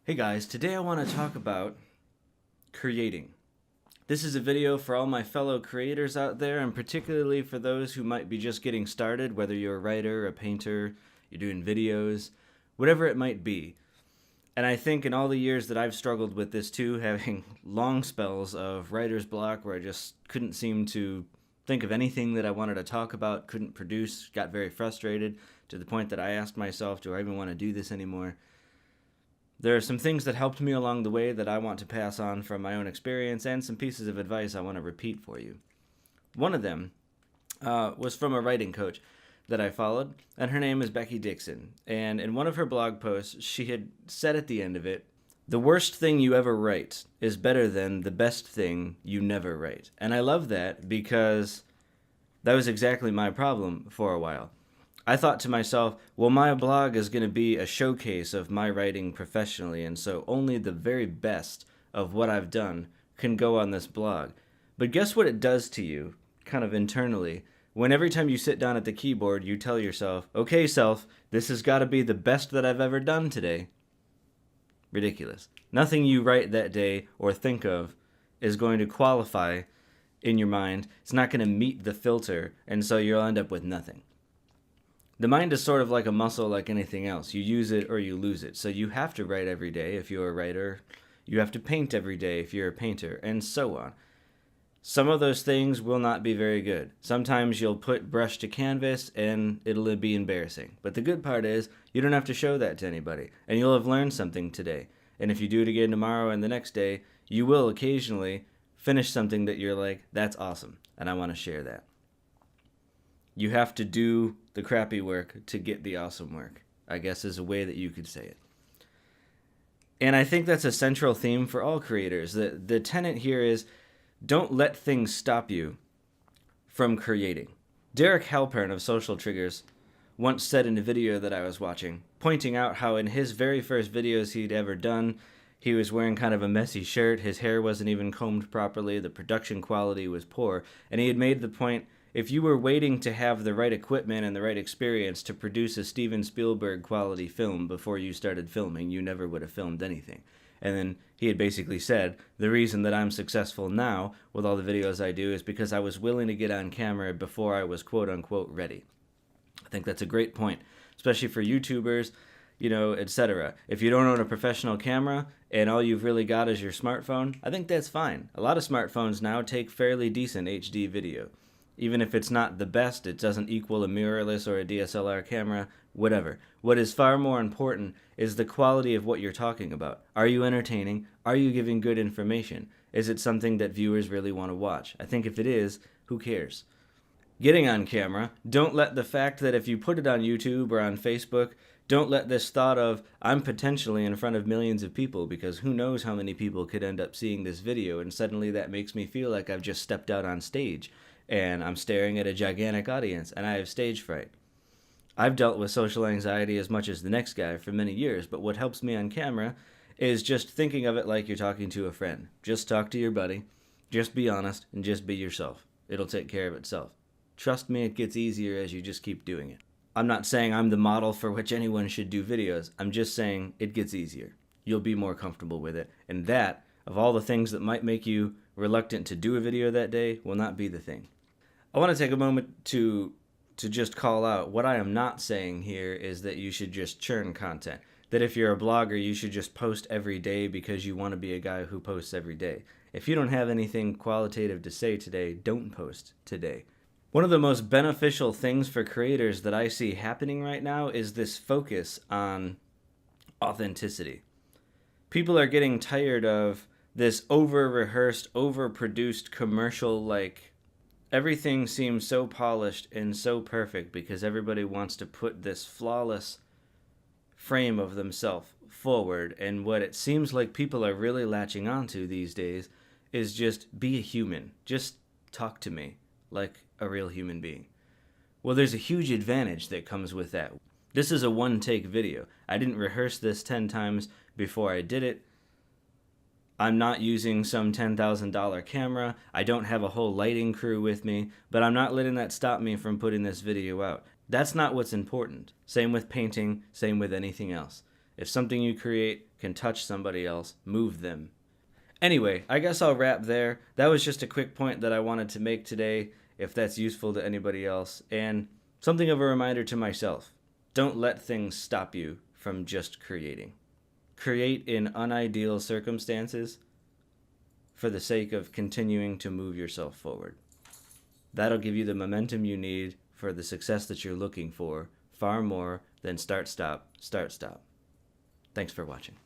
Hey guys, today I want to talk about creating. This is a video for all my fellow creators out there, and particularly for those who might be just getting started, whether you're a writer, a painter, you're doing videos, whatever it might be. And I think in all the years that I've struggled with this too, having long spells of writer's block where I just couldn't seem to think of anything that I wanted to talk about, couldn't produce, got very frustrated to the point that I asked myself, do I even want to do this anymore? There are some things that helped me along the way that I want to pass on from my own experience, and some pieces of advice I want to repeat for you. One of them was from a writing coach that I followed, and her name is Becky Dixon. And in one of her blog posts, she had said at the end of it, "The worst thing you ever write is better than the best thing you never write." And I love that because that was exactly my problem for a while. I thought to myself, well, my blog is going to be a showcase of my writing professionally, and so only the very best of what I've done can go on this blog. But guess what it does to you, kind of internally, when every time you sit down at the keyboard, you tell yourself, okay, self, this has got to be the best that I've ever done today. Ridiculous. Nothing you write that day or think of is going to qualify in your mind. It's not going to meet the filter, and so you'll end up with nothing. The mind is sort of like a muscle like anything else. You use it or you lose it. So you have to write every day if you're a writer. You have to paint every day if you're a painter, and so on. Some of those things will not be very good. Sometimes you'll put brush to canvas and it'll be embarrassing. But the good part is you don't have to show that to anybody, and you'll have learned something today. And if you do it again tomorrow and the next day, you will occasionally finish something that you're like, that's awesome, and I want to share that. You have to do the crappy work to get the awesome work, I guess is a way that you could say it. And I think that's a central theme for all creators. The tenet here is don't let things stop you from creating. Derek Halpern of Social Triggers once said in a video that I was watching, pointing out how in his very first videos he'd ever done, he was wearing kind of a messy shirt, his hair wasn't even combed properly, the production quality was poor, and he had made the point, if you were waiting to have the right equipment and the right experience to produce a Steven Spielberg quality film before you started filming, you never would have filmed anything. And then he had basically said, the reason that I'm successful now with all the videos I do is because I was willing to get on camera before I was quote unquote ready. I think that's a great point, especially for YouTubers, etc. If you don't own a professional camera and all you've really got is your smartphone, I think that's fine. A lot of smartphones now take fairly decent HD video. Even if it's not the best, it doesn't equal a mirrorless or a DSLR camera, whatever. What is far more important is the quality of what you're talking about. Are you entertaining? Are you giving good information? Is it something that viewers really want to watch? I think if it is, who cares? Getting on camera, don't let the fact that if you put it on YouTube or on Facebook, don't let this thought of, I'm potentially in front of millions of people, because who knows how many people could end up seeing this video, and suddenly that makes me feel like I've just stepped out on stage and I'm staring at a gigantic audience, and I have stage fright. I've dealt with social anxiety as much as the next guy for many years, but what helps me on camera is just thinking of it like you're talking to a friend. Just talk to your buddy, just be honest, and just be yourself. It'll take care of itself. Trust me, it gets easier as you just keep doing it. I'm not saying I'm the model for which anyone should do videos. I'm just saying it gets easier. You'll be more comfortable with it, and that, of all the things that might make you reluctant to do a video that day, will not be the thing. I want to take a moment to just call out what I am not saying here is that you should just churn content. That if you're a blogger, you should just post every day because you want to be a guy who posts every day. If you don't have anything qualitative to say today, don't post today. One of the most beneficial things for creators that I see happening right now is this focus on authenticity. People are getting tired of this over-rehearsed, over-produced commercial-like. Everything seems so polished and so perfect because everybody wants to put this flawless frame of themselves forward, and what it seems like people are really latching onto these days is just be a human. Just talk to me like a real human being. Well, there's a huge advantage that comes with that. This is a one-take video. I didn't rehearse this 10 times before I did it. I'm not using some $10,000 camera. I don't have a whole lighting crew with me, but I'm not letting that stop me from putting this video out. That's not what's important. Same with painting, same with anything else. If something you create can touch somebody else, move them. Anyway, I guess I'll wrap there. That was just a quick point that I wanted to make today, if that's useful to anybody else, and something of a reminder to myself. Don't let things stop you from just creating. Create in unideal circumstances for the sake of continuing to move yourself forward. That'll give you the momentum you need for the success that you're looking for, far more than start, stop, start, stop. Thanks for watching.